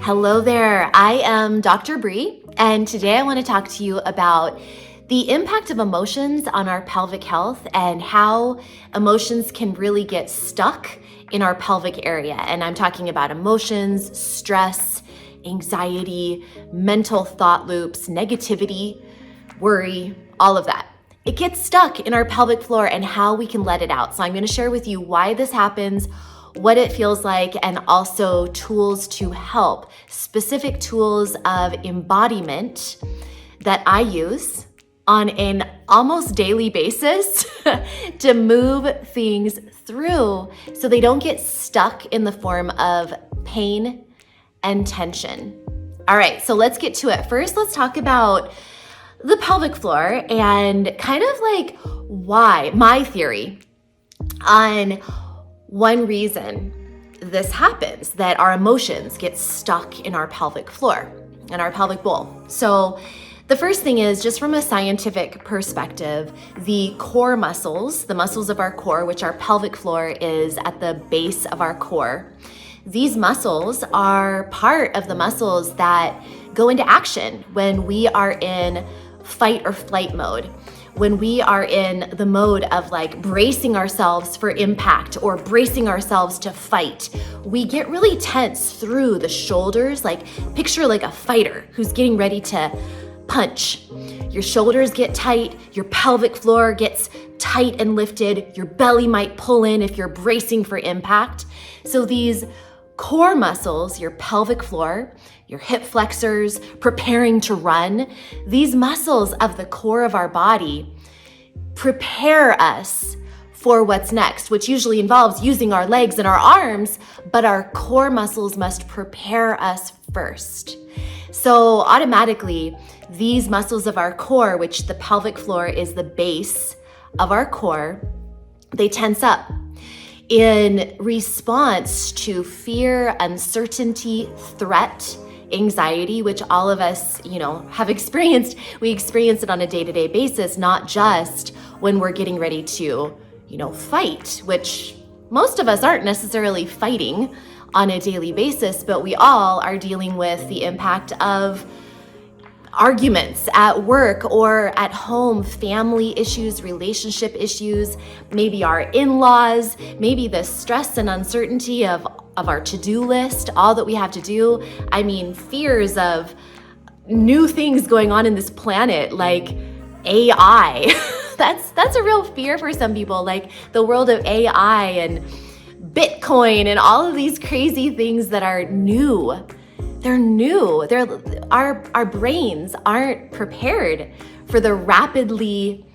Hello there, I am Dr. Bree, and today I want to talk to you about the impact of emotions on our pelvic health and how emotions can really get stuck in our pelvic area. And I'm talking about emotions, stress, anxiety, mental thought loops, negativity, worry, all of that. It gets stuck in our pelvic floor and how we can let it out. So I'm going to share with you why this happens, what it feels like, and also tools to help, specific tools of embodiment that I use on an almost daily basis to move things through so they don't get stuck in the form of pain and tension. All right, so let's get to it. First, let's talk about the pelvic floor and kind of like why, my theory on one reason this happens, that our emotions get stuck in our pelvic floor, in our pelvic bowl. So the first thing is, just from a scientific perspective, the core muscles, the muscles of our core, which our pelvic floor is at the base of our core, these muscles are part of the muscles that go into action when we are in fight or flight mode. When we are in the mode of like bracing ourselves for impact or bracing ourselves to fight, we get really tense through the shoulders. Like picture like a fighter who's getting ready to punch. Your shoulders get tight, your pelvic floor gets tight and lifted, your belly might pull in if you're bracing for impact. So these core muscles, your pelvic floor, your hip flexors, preparing to run, these muscles of the core of our body prepare us for what's next, which usually involves using our legs and our arms, but our core muscles must prepare us first. So automatically, these muscles of our core, which the pelvic floor is the base of our core, they tense up in response to fear, uncertainty, threat, anxiety, which all of us, have experienced. We experience it on a day-to-day basis, not just when we're getting ready to, fight, which most of us aren't necessarily fighting on a daily basis, but we all are dealing with the impact of arguments at work or at home, family issues, relationship issues, maybe our in-laws, maybe the stress and uncertainty of our to-do list, all that we have to do. I mean, fears of new things going on in this planet, like AI. That's a real fear for some people, like the world of AI and Bitcoin and all of these crazy things that are new. They're new. Our brains aren't prepared for the rapidly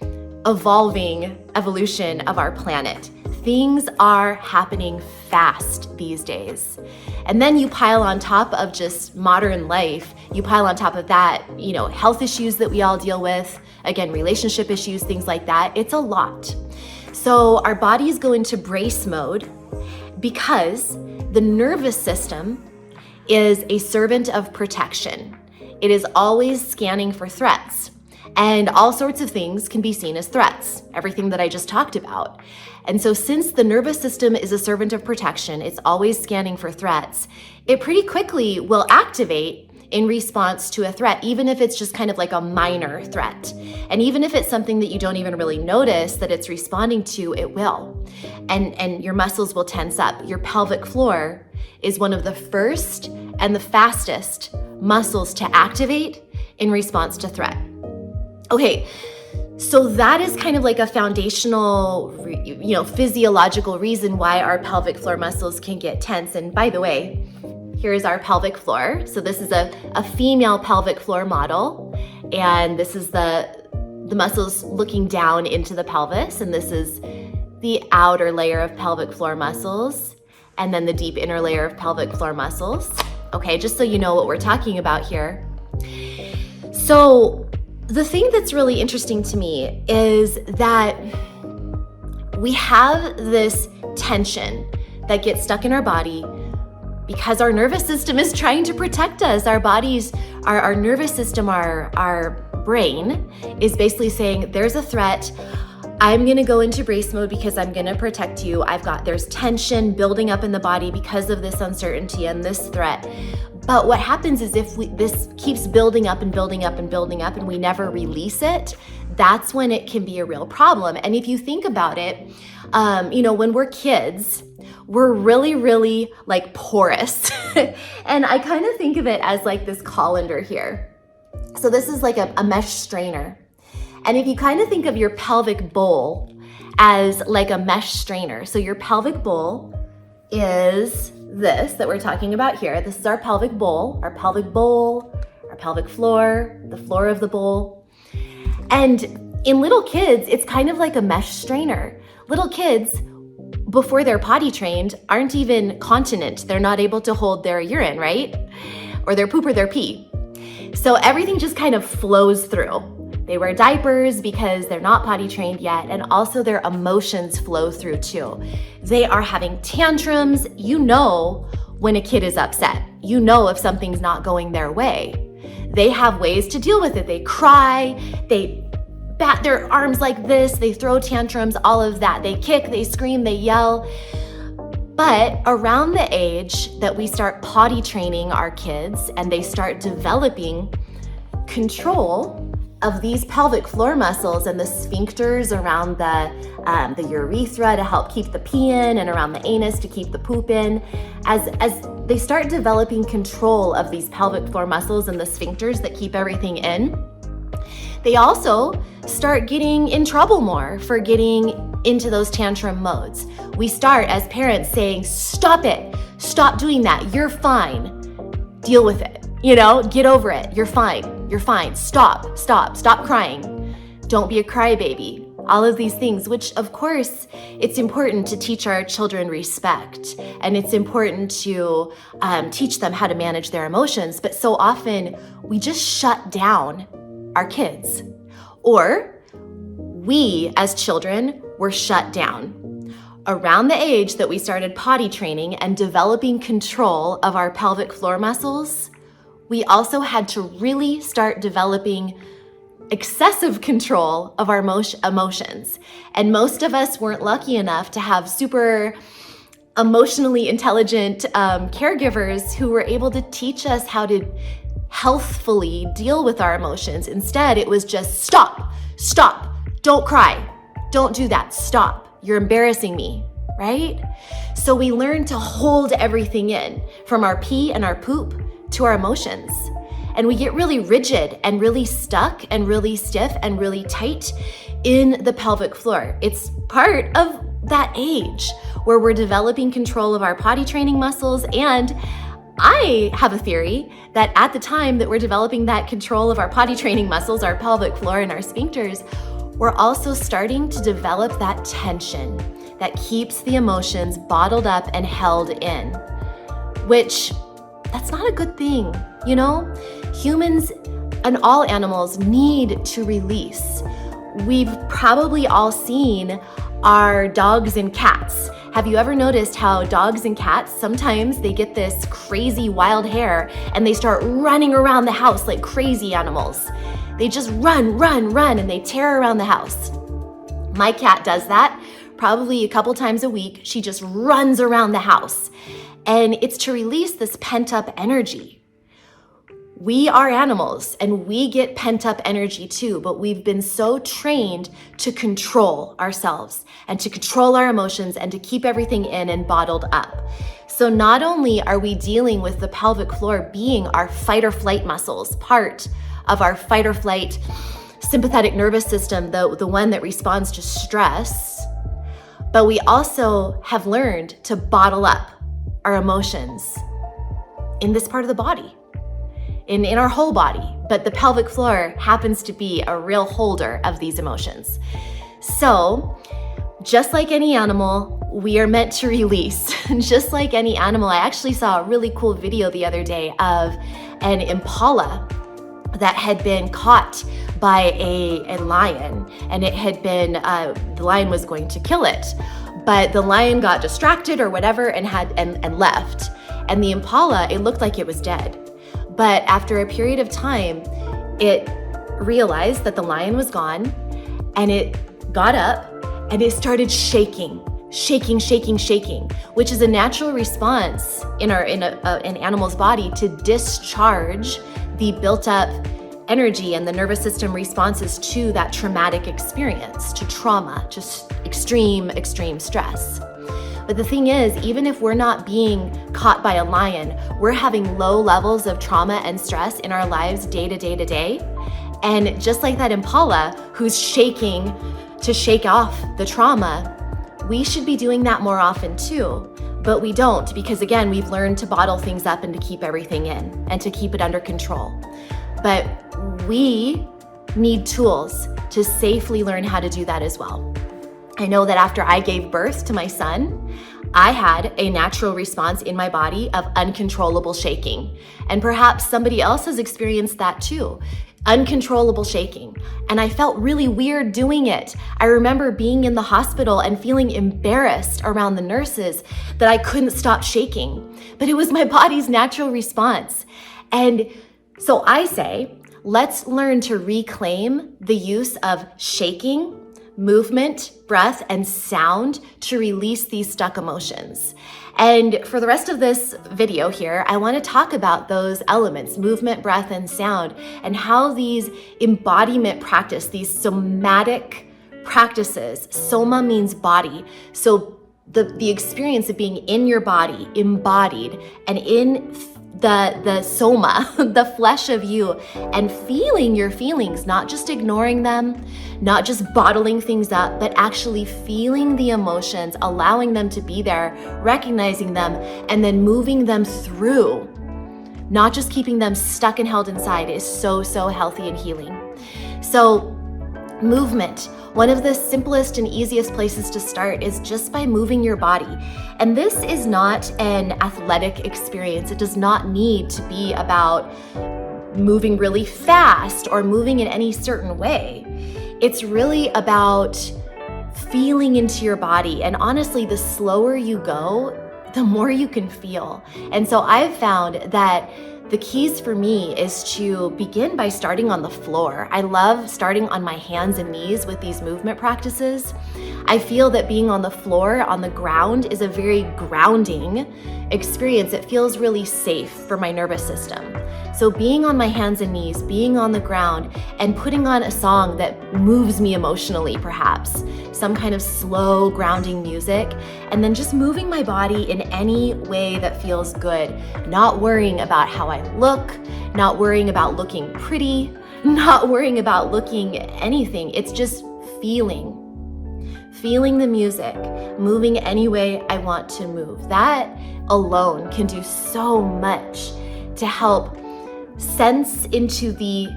evolving evolution of our planet. Things are happening fast these days. And then you pile on top of just modern life, you pile on top of that, health issues that we all deal with, again, relationship issues, things like that. It's a lot. So our bodies go into brace mode because the nervous system is a servant of protection. It is always scanning for threats. And all sorts of things can be seen as threats, everything that I just talked about. And so since the nervous system is a servant of protection, it's always scanning for threats, it pretty quickly will activate in response to a threat, even if it's just kind of like a minor threat. And even if it's something that you don't even really notice that it's responding to, it will. And your muscles will tense up. Your pelvic floor is one of the first and the fastest muscles to activate in response to threat. Okay, so that is kind of like a foundational, physiological reason why our pelvic floor muscles can get tense. And by the way, here's our pelvic floor. So this is a female pelvic floor model, and this is the muscles looking down into the pelvis, and this is the outer layer of pelvic floor muscles, and then the deep inner layer of pelvic floor muscles. Okay, just so you know what we're talking about here. So the thing that's really interesting to me is that we have this tension that gets stuck in our body because our nervous system is trying to protect us. Our bodies, our nervous system, our brain is basically saying, there's a threat. I'm gonna go into brace mode because I'm gonna protect you. There's tension building up in the body because of this uncertainty and this threat. But what happens is if this keeps building up and building up and building up and we never release it, that's when it can be a real problem. And if you think about it, when we're kids, we're really, really like porous. And I kind of think of it as like this colander here. So this is like a mesh strainer. And if you kind of think of your pelvic bowl as like a mesh strainer, so your pelvic bowl is this that we're talking about here. This is our pelvic bowl, our pelvic floor, the floor of the bowl. And in little kids, it's kind of like a mesh strainer. Little kids, before they're potty trained, aren't even continent. They're not able to hold their urine, right? Or their poop or their pee. So everything just kind of flows through. They wear diapers because they're not potty trained yet, and also their emotions flow through too. They are having tantrums. You know when a kid is upset. You know if something's not going their way. They have ways to deal with it. They cry, they bat their arms like this, they throw tantrums, all of that. They kick, they scream, they yell. But around the age that we start potty training our kids and they start developing control of these pelvic floor muscles and the sphincters around the urethra to help keep the pee in and around the anus to keep the poop in, as they start developing control of these pelvic floor muscles and the sphincters that keep everything in, they also start getting in trouble more for getting into those tantrum modes. We start as parents saying, stop it, stop doing that, you're fine, deal with it, get over it, you're fine, stop crying, don't be a crybaby. All of these things, which of course, it's important to teach our children respect, and it's important to teach them how to manage their emotions, but so often we just shut down our kids, or we as children were shut down. Around the age that we started potty training and developing control of our pelvic floor muscles, we also had to really start developing excessive control of our emotions. And most of us weren't lucky enough to have super emotionally intelligent caregivers who were able to teach us how to healthfully deal with our emotions. Instead, it was just stop, don't cry, don't do that, stop, you're embarrassing me, right? So we learn to hold everything in, from our pee and our poop to our emotions. And we get really rigid and really stuck and really stiff and really tight in the pelvic floor. It's part of that age where we're developing control of our potty training muscles. And I have a theory that at the time that we're developing that control of our potty training muscles, our pelvic floor and our sphincters, we're also starting to develop that tension that keeps the emotions bottled up and held in, which that's not a good thing. Humans and all animals need to release. We've probably all seen our dogs and cats. Have you ever noticed how dogs and cats, sometimes they get this crazy wild hair and they start running around the house like crazy animals? They just run, and they tear around the house. My cat does that probably a couple times a week. She just runs around the house. And it's to release this pent-up energy. We are animals and we get pent-up energy too, but we've been so trained to control ourselves and to control our emotions and to keep everything in and bottled up. So not only are we dealing with the pelvic floor being our fight or flight muscles, part of our fight or flight sympathetic nervous system, the one that responds to stress, but we also have learned to bottle up our emotions in this part of the body, in our whole body. But the pelvic floor happens to be a real holder of these emotions. So just like any animal, we are meant to release. Just like any animal, I actually saw a really cool video the other day of an impala that had been caught by a lion, and it had been, the lion was going to kill it. But the lion got distracted or whatever and left. And the impala, it looked like it was dead. But after a period of time, it realized that the lion was gone, and it got up and it started shaking shaking, shaking, shaking, which is a natural response in an animal's body to discharge the built up energy and the nervous system responses to that traumatic experience, to trauma, just extreme stress. But the thing is, even if we're not being caught by a lion, we're having low levels of trauma and stress in our lives day to day to day. And just like that impala who's shaking to shake off the trauma, we should be doing that more often too. But we don't, because again, we've learned to bottle things up and to keep everything in and to keep it under control. But we need tools to safely learn how to do that as well. I know that after I gave birth to my son, I had a natural response in my body of uncontrollable shaking. And perhaps somebody else has experienced that too. Uncontrollable shaking. And I felt really weird doing it. I remember being in the hospital and feeling embarrassed around the nurses that I couldn't stop shaking. But it was my body's natural response. And so I say, let's learn to reclaim the use of shaking, movement, breath, and sound to release these stuck emotions. And for the rest of this video here, I want to talk about those elements, movement, breath, and sound, and how these embodiment practice, these somatic practices, soma means body. So the experience of being in your body, embodied, and in the soma, the flesh of you, and feeling your feelings, not just ignoring them, not just bottling things up, but actually feeling the emotions, allowing them to be there, recognizing them, and then moving them through, not just keeping them stuck and held inside, is so healthy and healing. So movement, one of the simplest and easiest places to start is just by moving your body. And this is not an athletic experience. It does not need to be about moving really fast or moving in any certain way. It's really about feeling into your body. And honestly, the slower you go, the more you can feel. And so I've found that the keys for me is to begin by starting on the floor. I love starting on my hands and knees with these movement practices. I feel that being on the floor, on the ground, is a very grounding experience. It feels really safe for my nervous system. So being on my hands and knees, being on the ground, and putting on a song that moves me emotionally, perhaps, some kind of slow grounding music, and then just moving my body in any way that feels good, not worrying about how I look, not worrying about looking pretty, not worrying about looking anything. It's just feeling the music, moving any way I want to move. That alone can do so much to help sense into the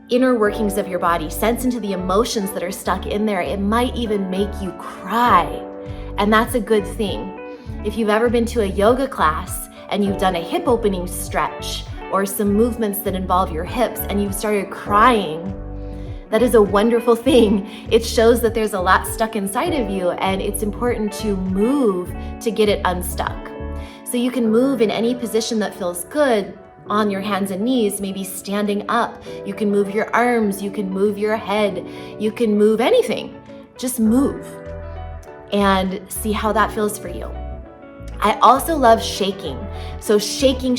inner workings of your body, sense into the emotions that are stuck in there. It might even make you cry, and that's a good thing. If you've ever been to a yoga class and you've done a hip opening stretch or some movements that involve your hips and you've started crying, that is a wonderful thing. It shows that there's a lot stuck inside of you, and it's important to move to get it unstuck. So you can move in any position that feels good on your hands and knees, maybe standing up. You can move your arms, you can move your head, you can move anything. Just move and see how that feels for you. I also love shaking. So shaking.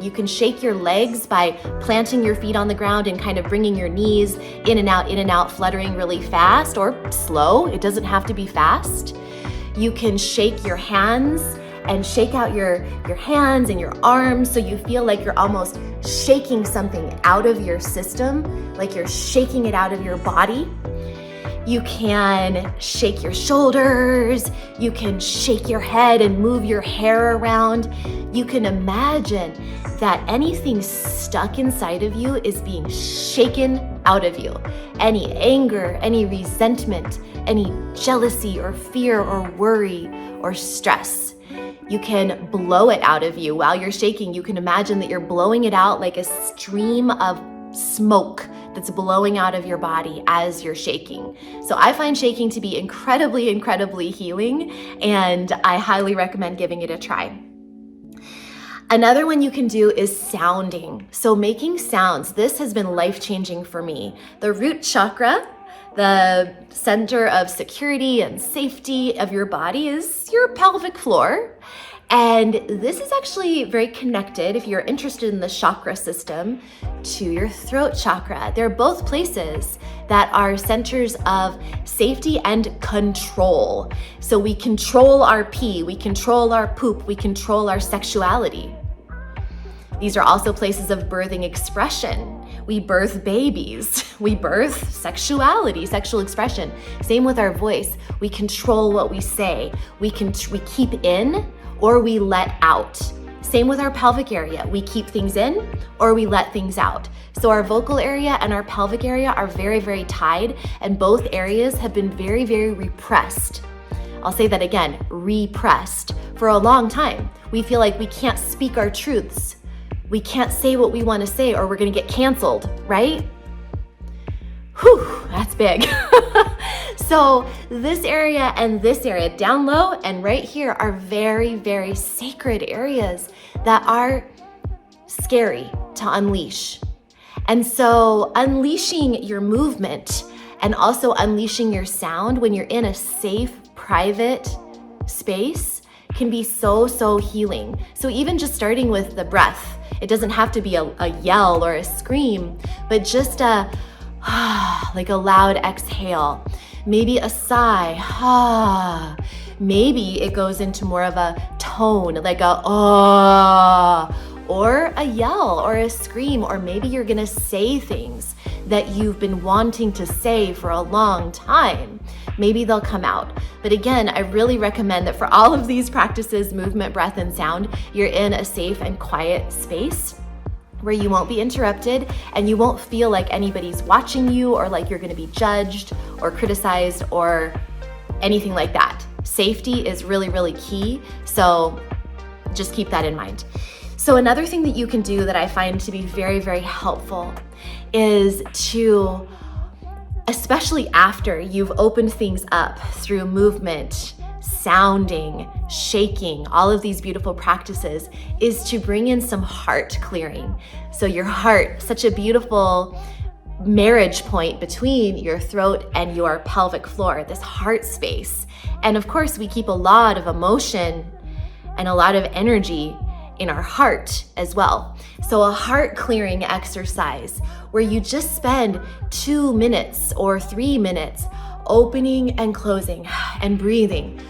You can shake your legs by planting your feet on the ground and kind of bringing your knees in and out, fluttering really fast or slow. It doesn't have to be fast. You can shake your hands and shake out your hands and your arms so you feel like you're almost shaking something out of your system, like you're shaking it out of your body. You can shake your shoulders, you can shake your head and move your hair around. You can imagine that anything stuck inside of you is being shaken out of you. Any anger, any resentment, any jealousy or fear or worry or stress. You can blow it out of you while you're shaking. You can imagine that you're blowing it out like a stream of smoke that's blowing out of your body as you're shaking. So I find shaking to be incredibly healing, and I highly recommend giving it a try. Another one you can do is sounding. So making sounds. This has been life-changing for me. The root chakra The center of security and safety of your body is your pelvic floor. And this is actually very connected, if you're interested in the chakra system, to your throat chakra. They're both places that are centers of safety and control. So we control our pee, we control our poop, we control our sexuality. These are also places of birthing expression. We birth babies, we birth sexuality, sexual expression. Same with our voice. We control what we say. We keep in or we let out. Same with our pelvic area. We keep things in or we let things out. So our vocal area and our pelvic area are very, very tied, and both areas have been very, very repressed. I'll say that again, repressed for a long time. We feel like we can't speak our truths. We can't say what we want to say or we're going to get canceled, right? Whew, that's big. So this area and this area, down low and right here, are very, very sacred areas that are scary to unleash. And so unleashing your movement and also unleashing your sound when you're in a safe, private space can be so, so healing. So even just starting with the breath, it doesn't have to be a yell or a scream, but just like a loud exhale. Maybe a sigh, maybe it goes into more of a tone, like a or a yell or a scream, or maybe you're gonna say things that you've been wanting to say for a long time. Maybe they'll come out. But again, I really recommend that for all of these practices, movement, breath, and sound, you're in a safe and quiet space where you won't be interrupted and you won't feel like anybody's watching you or like you're gonna be judged or criticized or anything like that. Safety is really, really key, so just keep that in mind. So another thing that you can do that I find to be very, very helpful is to, especially after you've opened things up through movement, sounding, shaking, all of these beautiful practices, is to bring in some heart clearing. So your heart, such a beautiful marriage point between your throat and your pelvic floor, this heart space. And of course, we keep a lot of emotion and a lot of energy in our heart as well. So a heart clearing exercise where you just spend 2 minutes or 3 minutes opening and closing and breathing.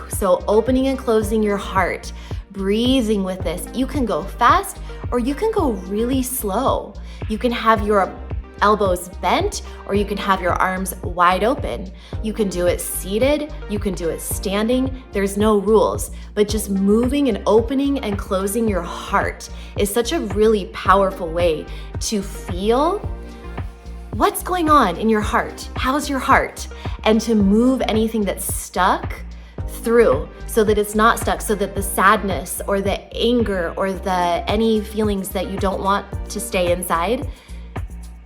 So opening and closing your heart, breathing with this. You can go fast or you can go really slow. You can have your elbows bent or you can have your arms wide open. You can do it seated, you can do it standing. There's no rules, but just moving and opening and closing your heart is such a really powerful way to feel what's going on in your heart. How's your heart? And to move anything that's stuck through so that it's not stuck, so that the sadness or the anger or any feelings that you don't want to stay inside,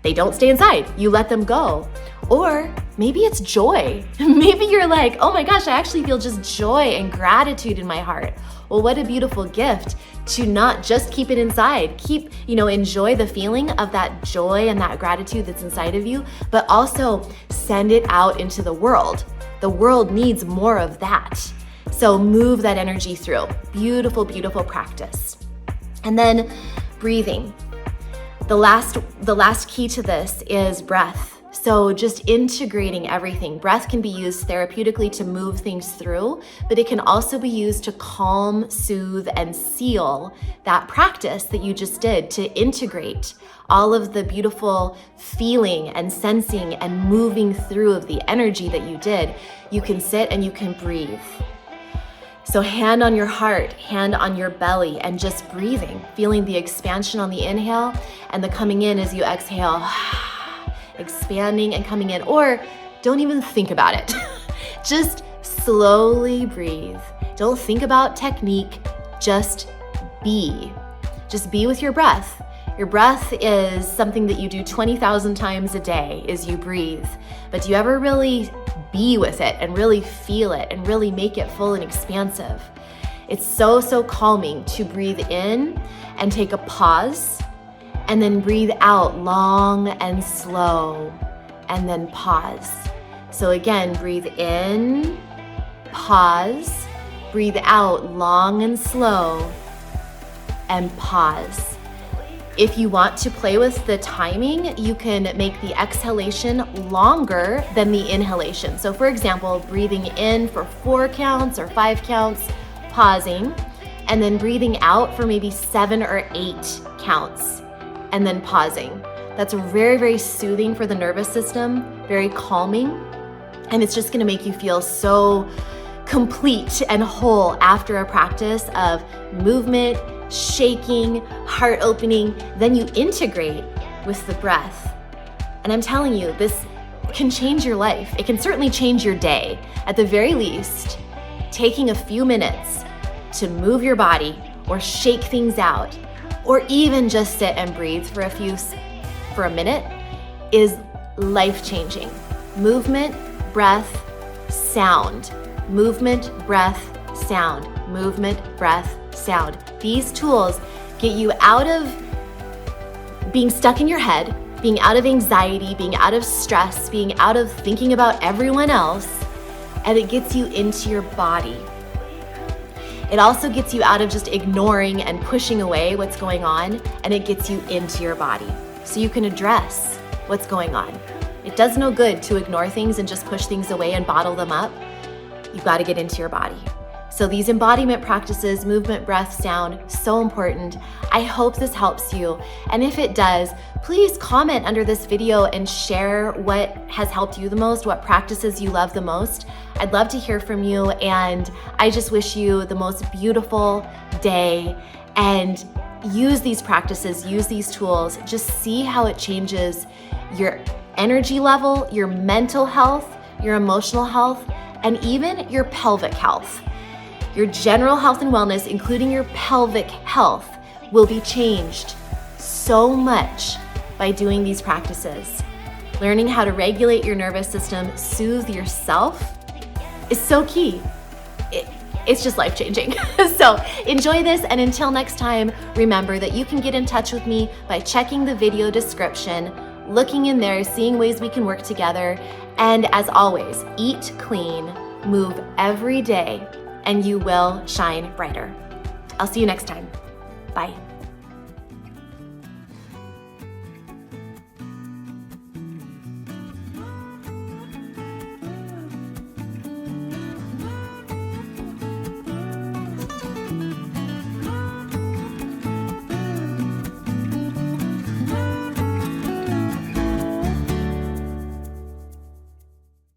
they don't stay inside. You let them go. Or maybe it's joy. Maybe you're like, oh my gosh, I actually feel just joy and gratitude in my heart. Well, what a beautiful gift to not just keep it inside. Enjoy the feeling of that joy and that gratitude that's inside of you, but also send it out into the world. The world needs more of that. So move that energy through. Beautiful, beautiful practice. And then breathing. The last key to this is breath. So just integrating everything. Breath can be used therapeutically to move things through, but it can also be used to calm, soothe, and seal that practice that you just did, to integrate all of the beautiful feeling and sensing and moving through of the energy that you did. You can sit and you can breathe. So hand on your heart, hand on your belly, and just breathing, feeling the expansion on the inhale and the coming in as you exhale, expanding and coming in, or don't even think about it. Just slowly breathe. Don't think about technique, just be. Just be with your breath. Your breath is something that you do 20,000 times a day, is you breathe. But do you ever really be with it and really feel it and really make it full and expansive? It's so, so calming to breathe in and take a pause and then breathe out long and slow. and then pause. So again, breathe in, pause, breathe out long and slow, and pause. If you want to play with the timing, you can make the exhalation longer than the inhalation. So for example, breathing in for 4 counts or 5 counts, pausing, and then breathing out for maybe 7 or 8 counts, and then pausing. That's very, very soothing for the nervous system, very calming, and it's just gonna make you feel so complete and whole after a practice of movement, shaking, heart opening. Then you integrate with the breath. And I'm telling you, this can change your life. It can certainly change your day. At the very least, taking a few minutes to move your body or shake things out, or even just sit and breathe for a minute is life-changing. Movement, breath, sound. Movement, breath, sound. Movement, breath, sound. These tools get you out of being stuck in your head, being out of anxiety, being out of stress, being out of thinking about everyone else, and it gets you into your body. It also gets you out of just ignoring and pushing away what's going on, and it gets you into your body so you can address what's going on. It does no good to ignore things and just push things away and bottle them up. You've got to get into your body. So these embodiment practices, movement, breath, sound, so important. I hope this helps you. And if it does, please comment under this video and share what has helped you the most, what practices you love the most. I'd love to hear from you, and I just wish you the most beautiful day. And use these practices, use these tools, just see how it changes your energy level, your mental health, your emotional health, and even your pelvic health. Your general health and wellness, including your pelvic health, will be changed so much by doing these practices. Learning how to regulate your nervous system, soothe yourself, is so key. It's just life-changing. So enjoy this, and until next time, remember that you can get in touch with me by checking the video description, looking in there, seeing ways we can work together, and as always, eat clean, move every day, and you will shine brighter. I'll see you next time. Bye.